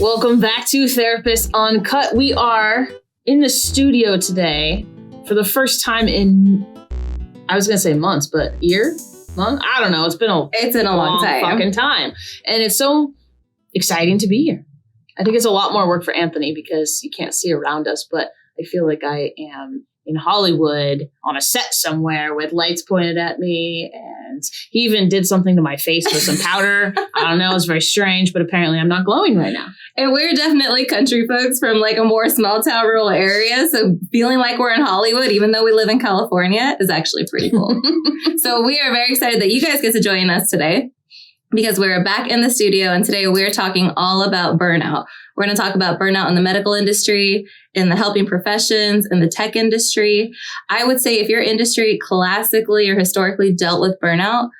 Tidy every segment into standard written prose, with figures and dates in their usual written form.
Welcome back to Therapists Uncut. We are in the studio today for the first time in, I was going to say months, but year? Month? I don't know. It's been a long time. Fucking time. And it's so exciting to be here. I think it's a lot more work for Anthony because you can't see around us, but I feel like I am in Hollywood on a set somewhere with lights pointed at me. And he even did something to my face with some powder. I don't know. It's very strange, but apparently I'm not glowing right now. And we're definitely country folks from like a more small town rural area. So feeling like we're in Hollywood, even though we live in California, is actually pretty cool. So we are very excited that you guys get to join us today because we're back in the studio. And today we're talking all about burnout. We're going to talk about burnout in the medical industry, in the helping professions, in the tech industry. I would say if your industry classically or historically dealt with burnout,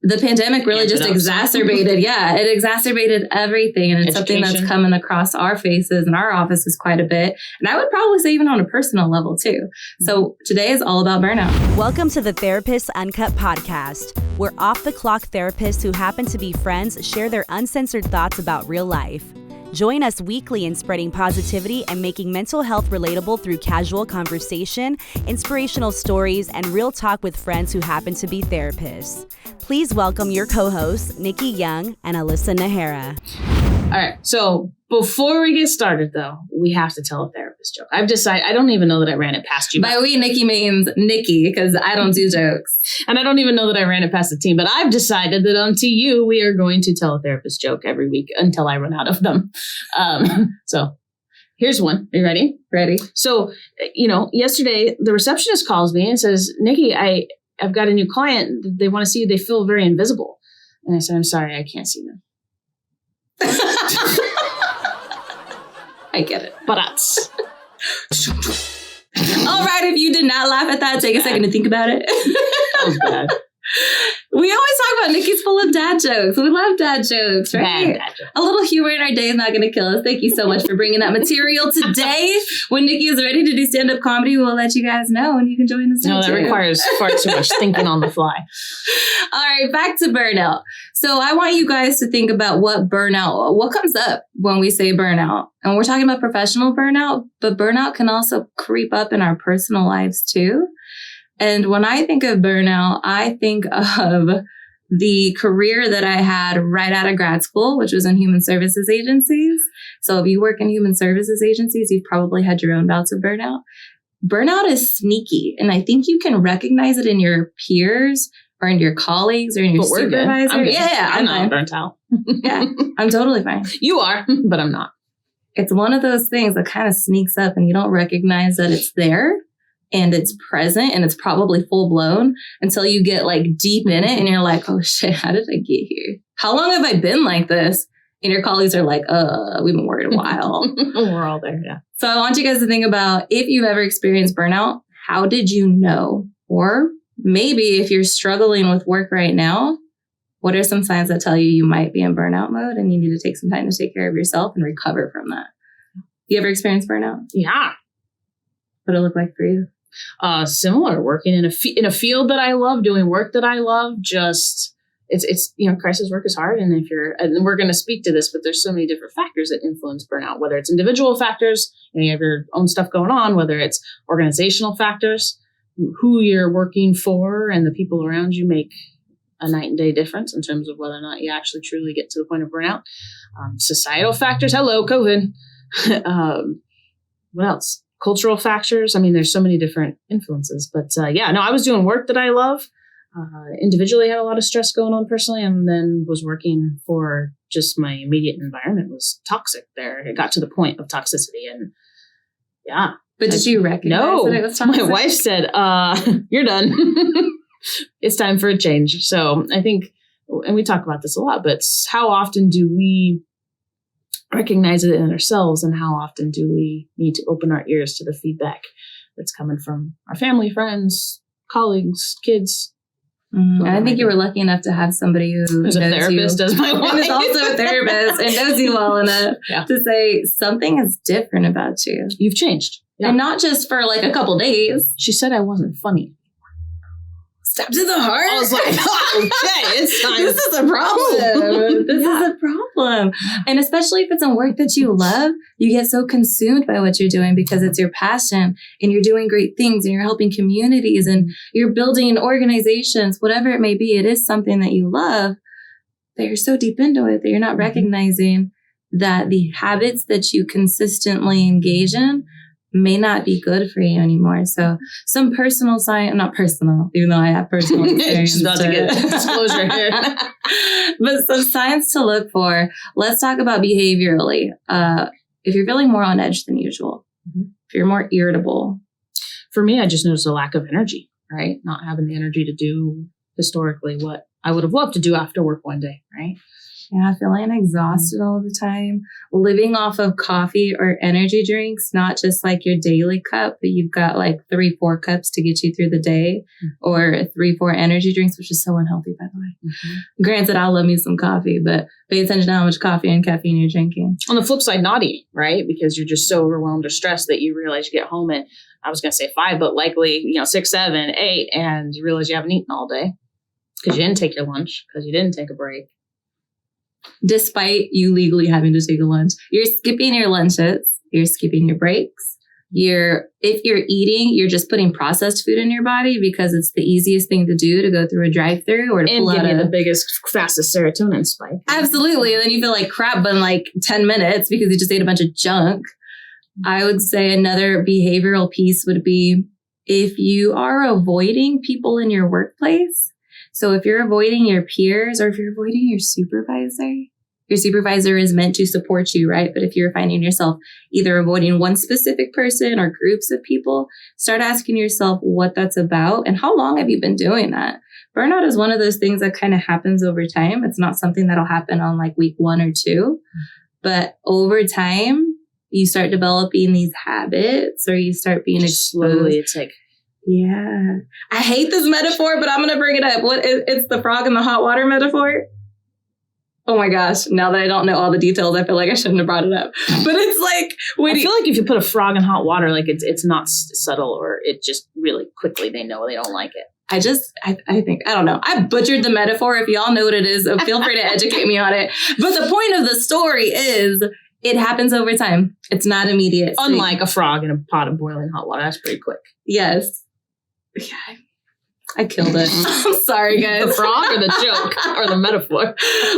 the pandemic really just exacerbated. Yeah, it exacerbated everything. And it's something that's coming across our faces and our offices quite a bit. And I would probably say even on a personal level too. So today is all about burnout. Welcome to the Therapists Uncut Podcast, where off-the-clock therapists who happen to be friends share their uncensored thoughts about real life. Join us weekly in spreading positivity and making mental health relatable through casual conversation, inspirational stories, and real talk with friends who happen to be therapists. Please welcome your co-hosts, Nikki Young and Alyssa Najera. All right. So before we get started, though, we have to tell a therapist joke. I've decided, I don't even know that I ran it past you. By we, Nikki means Nikki, because I don't do jokes. And I don't even know that I ran it past the team, but I've decided that unto you, we are going to tell a therapist joke every week until I run out of them. So here's one. Are you ready? Ready. So, yesterday the receptionist calls me and says, Nikki, I've got a new client. They want to see you. They feel very invisible. And I said, I'm sorry, I can't see them. I get it. But that's... All right, if you did not laugh at that, take a second to think about it. That was bad. We always talk about Nikki's full of dad jokes. We love dad jokes, right? Dad jokes. A little humor in our day is not going to kill us. Thank you so much for bringing that material today. When Nikki is ready to do stand-up comedy, we'll let you guys know and you can join us. No, that requires far too much thinking on the fly. All right, back to burnout. So I want you guys to think about what comes up when we say burnout. And we're talking about professional burnout, but burnout can also creep up in our personal lives too. And when I think of burnout, I think of the career that I had right out of grad school, which was in human services agencies. So if you work in human services agencies, you've probably had your own bouts of burnout. Burnout is sneaky. And I think you can recognize it in your peers or in your colleagues or in your supervisor. I'm not burnt out. Yeah, I'm totally fine. You are, but I'm not. It's one of those things that kind of sneaks up and you don't recognize that it's there. And it's present and it's probably full blown until you get like deep in it and you're like, oh shit, how did I get here? How long have I been like this? And your colleagues are like, we've been worried a while. We're all there, yeah. So I want you guys to think about if you've ever experienced burnout, how did you know? Or maybe if you're struggling with work right now, what are some signs that tell you might be in burnout mode and you need to take some time to take care of yourself and recover from that? You ever experienced burnout? Yeah. What did it look like for you? Similar, working in a field that I love, doing work that I love. Just it's crisis work is hard, and and we're going to speak to this, but there's so many different factors that influence burnout. Whether it's individual factors, you have your own stuff going on. Whether it's organizational factors, who you're working for, and the people around you make a night and day difference in terms of whether or not you actually truly get to the point of burnout. Societal factors. Hello, COVID. What else? Cultural factors. I mean, there's so many different influences, but I was doing work that I love. Individually had a lot of stress going on personally, and then was working for just my immediate environment was toxic there. It got to the point of toxicity and yeah. But did you recognize that it was toxic? My wife said, you're done. It's time for a change. So I think, and we talk about this a lot, but how often do we recognize it in ourselves, and how often do we need to open our ears to the feedback that's coming from our family, friends, colleagues, kids? And I think you were lucky enough to have somebody who's a therapist, as my wife, and is also a therapist and knows you well enough to say something is different about you. You've changed, and not just for like a couple days. She said I wasn't funny. Stab to the heart. I was like, okay, it's time. This is a problem. This is a problem. And especially if it's a work that you love, you get so consumed by what you're doing because it's your passion and you're doing great things and you're helping communities and you're building organizations, whatever it may be. It is something that you love, that you're so deep into it that you're not recognizing that the habits that you consistently engage in may not be good for you anymore. So some personal science, not personal, even though I have personal experience. She's about to get disclosure here. But some science to look for. Let's talk about behaviorally. If you're feeling more on edge than usual, if you're more irritable. For me, I just noticed a lack of energy, right? Not having the energy to do historically what I would have loved to do after work one day, right? Yeah, feeling exhausted all the time, living off of coffee or energy drinks, not just like your daily cup, but you've got like 3-4 cups to get you through the day, or 3-4 energy drinks, which is so unhealthy, by the way. Granted, I love me some coffee, but pay attention to how much coffee and caffeine you're drinking. On the flip side, not eating, right? Because you're just so overwhelmed or stressed that you realize you get home at, I was going to say 5, but likely, 6, 7, 8, and you realize you haven't eaten all day because you didn't take your lunch, because you didn't take a break. Despite you legally having to take a lunch, you're skipping your lunches, you're skipping your breaks. If you're eating, you're just putting processed food in your body because it's the easiest thing to do to go through a drive-through or to pull out the biggest, fastest serotonin spike. Absolutely. And then you feel like crap in like 10 minutes because you just ate a bunch of junk. I would say another behavioral piece would be if you are avoiding people in your workplace. So if you're avoiding your peers or if you're avoiding your supervisor is meant to support you, right? But if you're finding yourself either avoiding one specific person or groups of people, start asking yourself what that's about and how long have you been doing that? Burnout is one of those things that kind of happens over time. It's not something that'll happen on like week 1 or 2, but over time, you start developing these habits or you start being exposed. Slowly, it's like, yeah. I hate this metaphor, but I'm going to bring it up. It's the frog in the hot water metaphor. Oh my gosh. Now that I don't know all the details, I feel like I shouldn't have brought it up. But it's like, I feel like if you put a frog in hot water, like it's not subtle, or it just really quickly, they know they don't like it. I think, I don't know. I butchered the metaphor. If y'all know what it is, feel free to educate me on it. But the point of the story is it happens over time. It's not immediate. Unlike a frog in a pot of boiling hot water. That's pretty quick. Yes. Yeah, I killed it. I'm sorry, guys. The frog or the joke or the metaphor?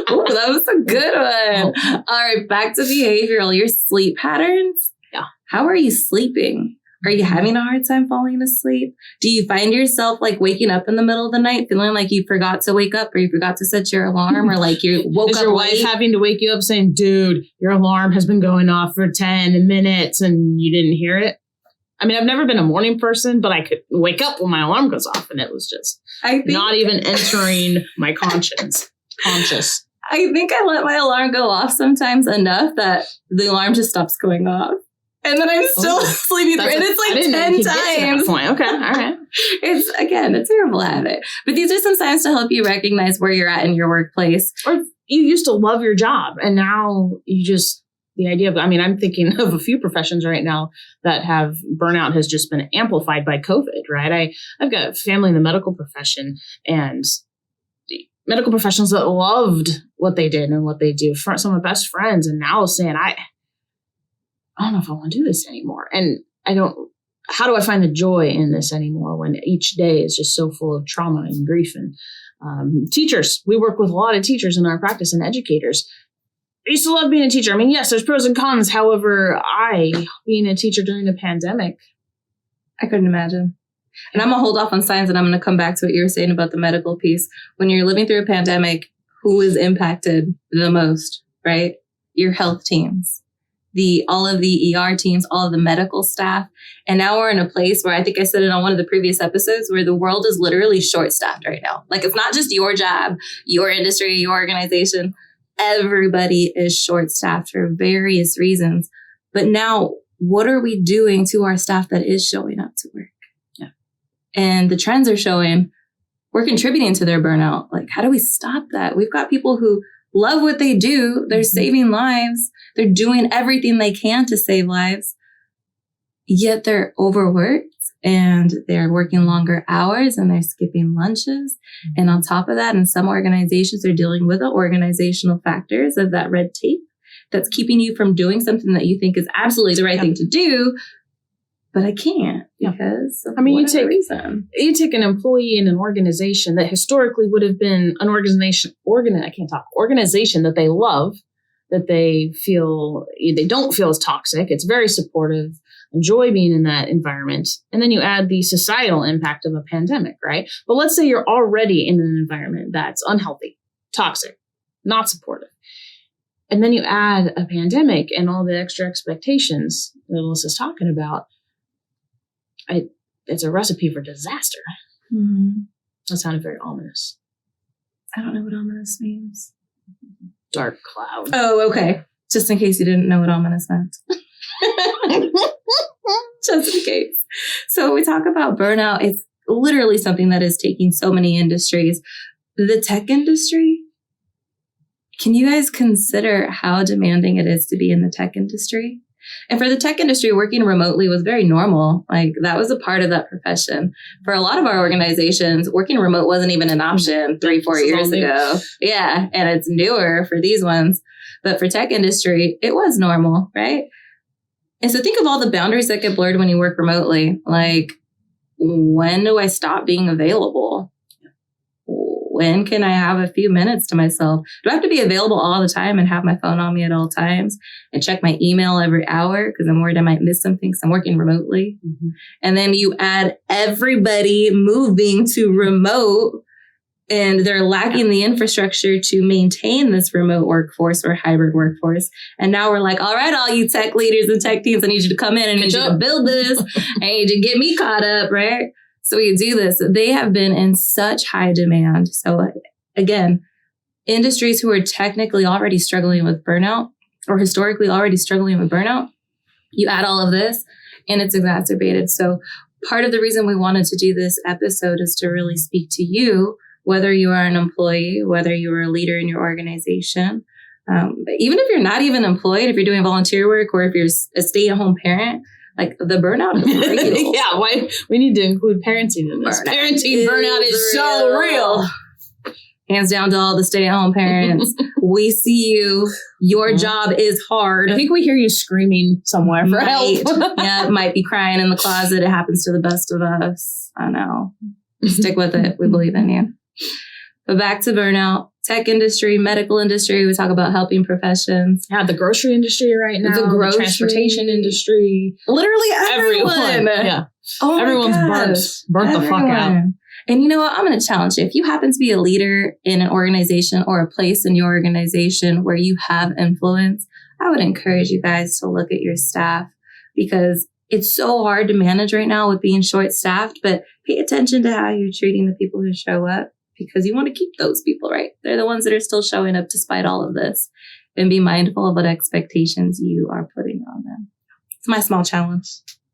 Oh, that was a good one. All right, back to behavioral. Your sleep patterns. Yeah. How are you sleeping? Are you having a hard time falling asleep? Do you find yourself like waking up in the middle of the night feeling like you forgot to wake up or you forgot to set your alarm or like you woke up Is your wife having to wake you up saying, dude, your alarm has been going off for 10 minutes and you didn't hear it? I mean, I've never been a morning person, but I could wake up when my alarm goes off and it was just not even entering my conscious. I think I let my alarm go off sometimes enough that the alarm just stops going off. And then I'm still sleeping through. And it's like 10 times. Okay, all right. It's, again, a terrible habit. But these are some signs to help you recognize where you're at in your workplace. Or you used to love your job and now you just... The idea of, I'm thinking of a few professions right now that have burnout has just been amplified by COVID, right? I've got family in the medical profession and the medical professionals that loved what they did and what they do. Some of my best friends and now saying, I don't know if I want to do this anymore. And how do I find the joy in this anymore when each day is just so full of trauma and grief? And teachers, we work with a lot of teachers in our practice and educators. I used to love being a teacher. I mean, yes, there's pros and cons. However, being a teacher during the pandemic, I couldn't imagine. And I'm going to hold off on science and I'm going to come back to what you were saying about the medical piece. When you're living through a pandemic, who is impacted the most, right? Your health teams, all of the ER teams, all of the medical staff. And now we're in a place where I think I said it on one of the previous episodes where the world is literally short-staffed right now. Like it's not just your job, your industry, your organization. Everybody is short-staffed for various reasons. But now, what are we doing to our staff that is showing up to work? Yeah. And the trends are showing we're contributing to their burnout. Like, how do we stop that? We've got people who love what they do. They're saving lives. They're doing everything they can to save lives. yet they're overworked and they're working longer hours and they're skipping lunches. And on top of that, in some organizations, they're dealing with the organizational factors of that red tape that's keeping you from doing something that you think is absolutely the right thing to do. But I can't because of you take an employee in an organization that historically would have been an organization that they love, that they don't feel as toxic. It's very supportive, enjoy being in that environment. And then you add the societal impact of a pandemic, right? But let's say you're already in an environment that's unhealthy, toxic, not supportive. And then you add a pandemic and all the extra expectations that Alyssa's talking about. It's a recipe for disaster. Mm-hmm. That sounded very ominous. I don't know what ominous means. Dark cloud. Oh, okay. Just in case you didn't know what ominous meant. Just in case. So we talk about burnout. It's literally something that is taking so many industries. The tech industry, can you guys consider how demanding it is to be in the tech industry? And for the tech industry, working remotely was very normal. Like that was a part of that profession. For a lot of our organizations, working remote wasn't even an option 3-4 years ago. Yeah. And it's newer for these ones. But for tech industry, it was normal, right? And so think of all the boundaries that get blurred when you work remotely. Like, when do I stop being available? When can I have a few minutes to myself? Do I have to be available all the time and have my phone on me at all times and check my email every hour because I'm worried I might miss something because I'm working remotely? Mm-hmm. And then you add everybody moving to remote and they're lacking the infrastructure to maintain this remote workforce or hybrid workforce. And now we're like, all right, all you tech leaders and tech teams, I need you to come in and I need you to build this. I need you to get me caught up, right? So we do this. They have been in such high demand. So again, industries who are technically already struggling with burnout or historically already struggling with burnout, you add all of this and it's exacerbated. So part of the reason we wanted to do this episode is to really speak to you, whether you are an employee, whether you are a leader in your organization. But even if you're not even employed, if you're doing volunteer work or if you're a stay-at-home parent, like the burnout is real. Yeah, why we need to include parenting in this. Parenting burnout is so real. Hands down to all the stay-at-home parents. We see you. Your job is hard. I think we hear you screaming somewhere for help. Yeah, might be crying in the closet. It happens to the best of us. I know. Stick with it. We believe in you. But back to burnout. Tech industry, medical industry. We talk about helping professions. Yeah, the grocery industry right now. The transportation industry. Literally everyone. Yeah. Oh, everyone's burnt the fuck out. And you know what? I'm going to challenge you. If you happen to be a leader in an organization or a place in your organization where you have influence, I would encourage you guys to look at your staff because it's so hard to manage right now with being short-staffed, but pay attention to how you're treating the people who show up because you want to keep those people, right? They're the ones that are still showing up despite all of this, and be mindful of what expectations you are putting on them. It's my small challenge.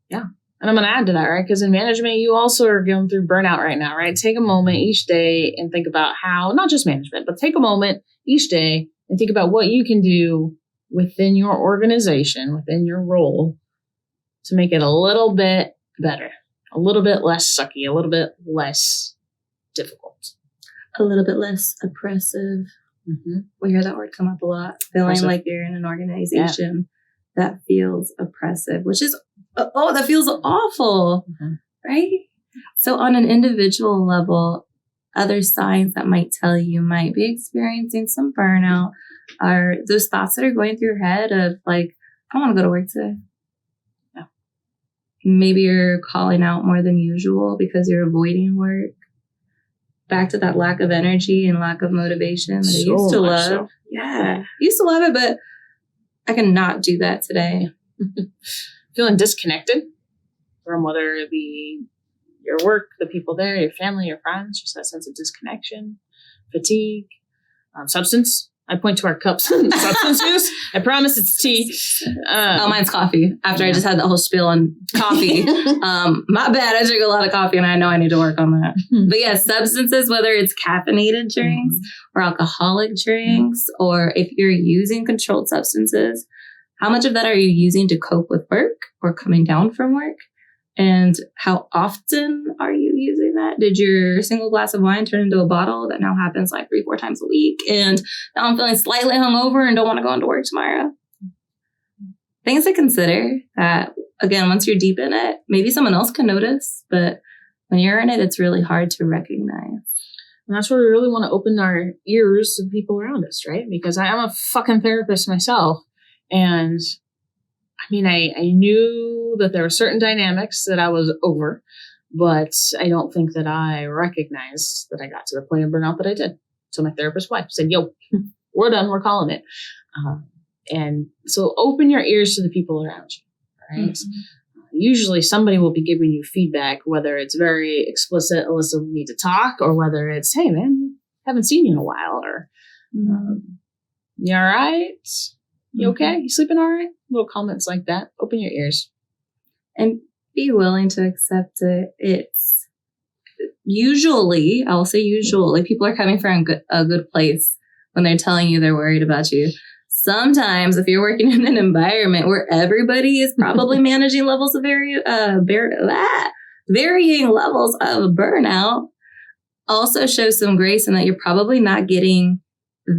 Yeah. And I'm going to add to that, right? Because in management, you also are going through burnout right now, right? Take a moment each day and think about how, not just management, but take a moment each day and think about what you can do within your organization, within your role to make it a little bit better, a little bit less sucky, a little bit less difficult. A little bit less oppressive. Mm-hmm. We hear that word come up a lot. Feeling like you're in an organization that feels oppressive, which is, that feels awful, right? So on an individual level, other signs that might tell you might be experiencing some burnout are those thoughts that are going through your head of like, I don't want to go to work today. No. Maybe you're calling out more than usual because you're avoiding work. Back to that lack of energy and lack of motivation that I used to love. So. Yeah. Used to love it, but I cannot do that today. Feeling disconnected from whether it be your work, the people there, your family, your friends, just that sense of disconnection, fatigue, substance. I point to our cups. Substance use. I promise it's tea. Mine's coffee. After I just had the whole spiel on coffee. My bad. I drink a lot of coffee and I know I need to work on that. But yeah, substances, whether it's caffeinated drinks or alcoholic drinks, or if you're using controlled substances, how much of that are you using to cope with work or coming down from work? And how often are you using that? Did your single glass of wine turn into a bottle that now happens like 3-4 times a week? And now I'm feeling slightly hungover and don't want to go into work tomorrow. Things to consider that, again, once you're deep in it, maybe someone else can notice, but when you're in it, it's really hard to recognize. And that's where we really want to open our ears to the people around us, right? Because I am a fucking therapist myself. And I mean, I knew that there were certain dynamics that I was over, but I don't think that I recognized that I got to the point of burnout that I did. So my therapist wife said, yo, we're done. We're calling it. And so open your ears to the people around you, right? Mm-hmm. Usually somebody will be giving you feedback, whether it's very explicit, Alyssa, we need to talk, or whether it's, hey, man, haven't seen you in a while, or you all right? You okay? You sleeping all right? Little comments like that. Open your ears. And be willing to accept it. It's usually, I'll say usually, people are coming from a good place when they're telling you they're worried about you. Sometimes if you're working in an environment where everybody is probably managing levels of varying levels of burnout, also shows some grace in that you're probably not getting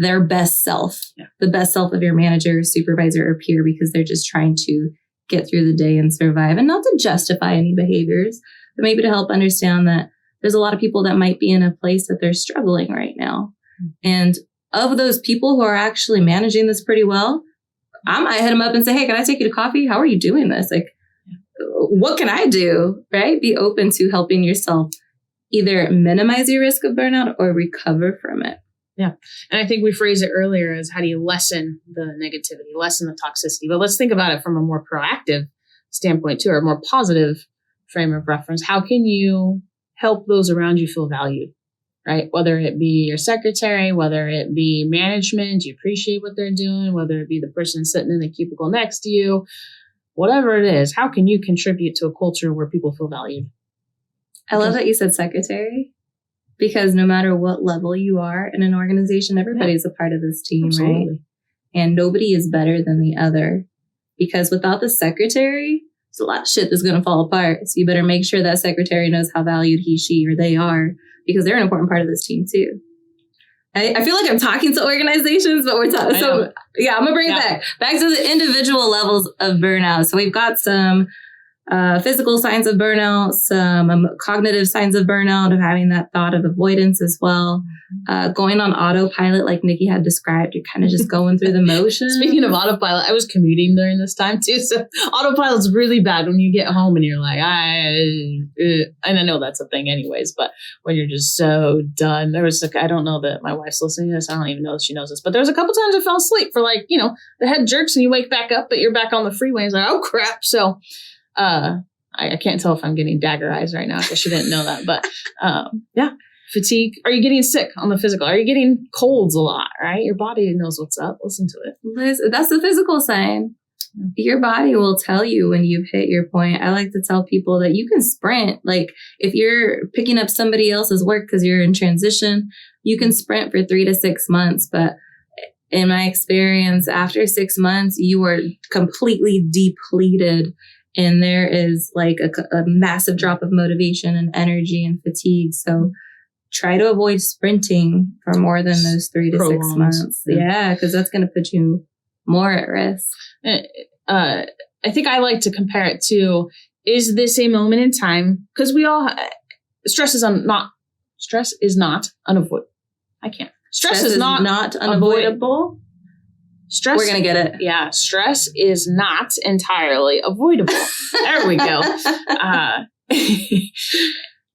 their best self, the best self of your manager, supervisor, or peer, because they're just trying to get through the day and survive, and not to justify any behaviors, but maybe to help understand that there's a lot of people that might be in a place that they're struggling right now. And of those people who are actually managing this pretty well, I might hit them up and say, hey, can I take you to coffee? How are you doing this? Like, what can I do? Right? Be open to helping yourself either minimize your risk of burnout or recover from it. Yeah. And I think we phrased it earlier as how do you lessen the negativity, lessen the toxicity. But let's think about it from a more proactive standpoint too, or a more positive frame of reference. How can you help those around you feel valued, right? Whether it be your secretary, whether it be management, you appreciate what they're doing, whether it be the person sitting in the cubicle next to you, whatever it is, how can you contribute to a culture where people feel valued? I love that you said secretary, because no matter what level you are in an organization, everybody's a part of this team, Absolutely. right? And nobody is better than the other, because without the secretary, there's a lot of shit that's going to fall apart. So you better make sure that secretary knows how valued he, she, or they are, because they're an important part of this team too. I feel like I'm talking to organizations, but we're talking. So yeah, I'm going to bring it back to the individual levels of burnout. So we've got some physical signs of burnout, some cognitive signs of burnout, of having that thought of avoidance as well. Going on autopilot, like Nikki had described, you're kind of just going through the motions. Speaking of autopilot, I was commuting during this time too. So autopilot's really bad when you get home and you're like, and I know that's a thing anyways, but when you're just so done, there was like, I don't know that my wife's listening to this. I don't even know if she knows this, but there was a couple times I fell asleep for like, the head jerks and you wake back up, but you're back on the freeway. It's like, oh crap. So I can't tell if I'm getting dagger eyes right now. I guess you didn't know that, but fatigue. Are you getting sick on the physical? Are you getting colds a lot, right? Your body knows what's up. Listen to it. That's the physical sign. Your body will tell you when you've hit your point. I like to tell people that you can sprint. Like if you're picking up somebody else's work because you're in transition, you can sprint for 3 to 6 months. But in my experience, after 6 months, you are completely depleted. And there is like a massive drop of motivation and energy and fatigue. So try to avoid sprinting for more than those 3 to 6 months. Yeah, because that's going to put you more at risk. I think I like to compare it to, is this a moment in time? Because we all, stress is not unavoidable. Stress is not unavoidable. Stress, we're going to get it. Yeah. Stress is not entirely avoidable. There we go.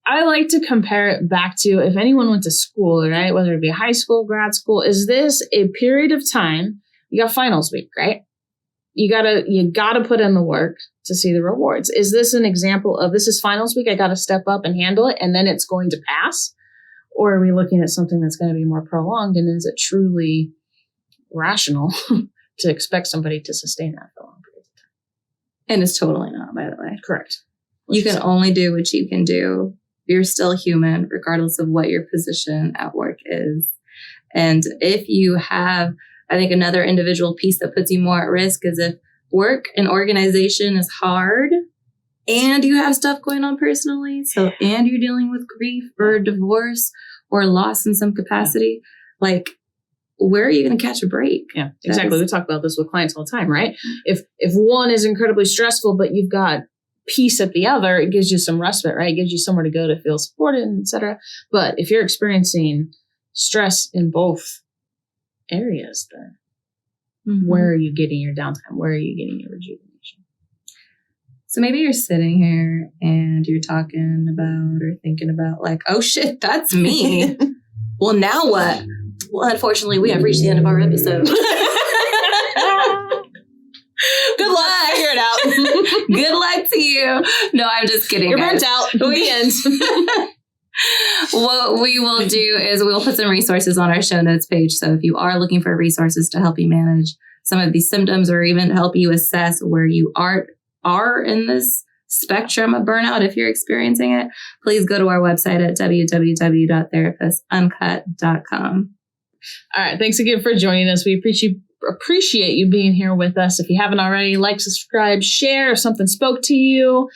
I like to compare it back to if anyone went to school, right? Whether it be high school, grad school, is this a period of time? You got finals week, right? You gotta put in the work to see the rewards. Is this an example of this is finals week? I got to step up and handle it and then it's going to pass? Or are we looking at something that's going to be more prolonged? And is it truly rational to expect somebody to sustain that for a long period of time? And it's totally not, by the way. Correct. You can only do what you can do. You're still human, regardless of what your position at work is. And if you have, I think another individual piece that puts you more at risk is if work and organization is hard and you have stuff going on personally, and you're dealing with grief or divorce or loss in some capacity, like, where are you going to catch a break? Yeah, exactly. We talk about this with clients all the time, right? If one is incredibly stressful, but you've got peace at the other, it gives you some respite, right? It gives you somewhere to go to feel supported, etc. But if you're experiencing stress in both areas, then where are you getting your downtime? Where are you getting your rejuvenation? So maybe you're sitting here and you're talking about or thinking about like, oh shit, that's me. Well, now what? Well, unfortunately, we have reached the end of our episode. Good luck. Figure it out. Good luck to you. No, I'm just kidding. You're burnt out. The end. What we will do is we'll put some resources on our show notes page. So if you are looking for resources to help you manage some of these symptoms or even help you assess where you are in this spectrum of burnout, if you're experiencing it, please go to our website at www.therapistuncut.com. All right. Thanks again for joining us. We appreciate you being here with us. If you haven't already, like, subscribe, share if something spoke to you.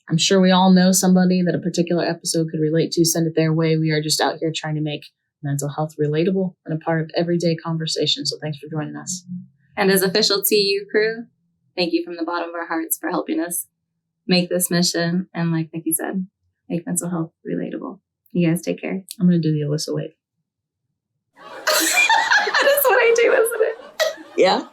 I'm sure we all know somebody that a particular episode could relate to. Send it their way. We are just out here trying to make mental health relatable and a part of everyday conversation. So thanks for joining us. And as official TU crew, thank you from the bottom of our hearts for helping us make this mission. And like Nikki said, make mental health relatable. You guys take care. I'm going to do the Alyssa wave. That's what I do, isn't it? Yeah.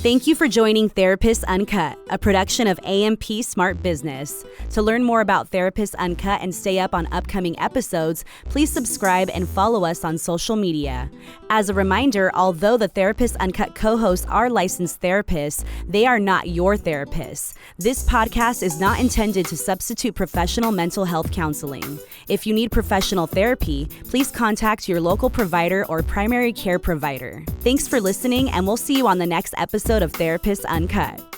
Thank you for joining Therapists Uncut, a production of AMP Smart Business. To learn more about Therapists Uncut and stay up on upcoming episodes, please subscribe and follow us on social media. As a reminder, although the Therapists Uncut co-hosts are licensed therapists, they are not your therapists. This podcast is not intended to substitute professional mental health counseling. If you need professional therapy, please contact your local provider or primary care provider. Thanks for listening, and we'll see you on the next episode of Therapists Uncut.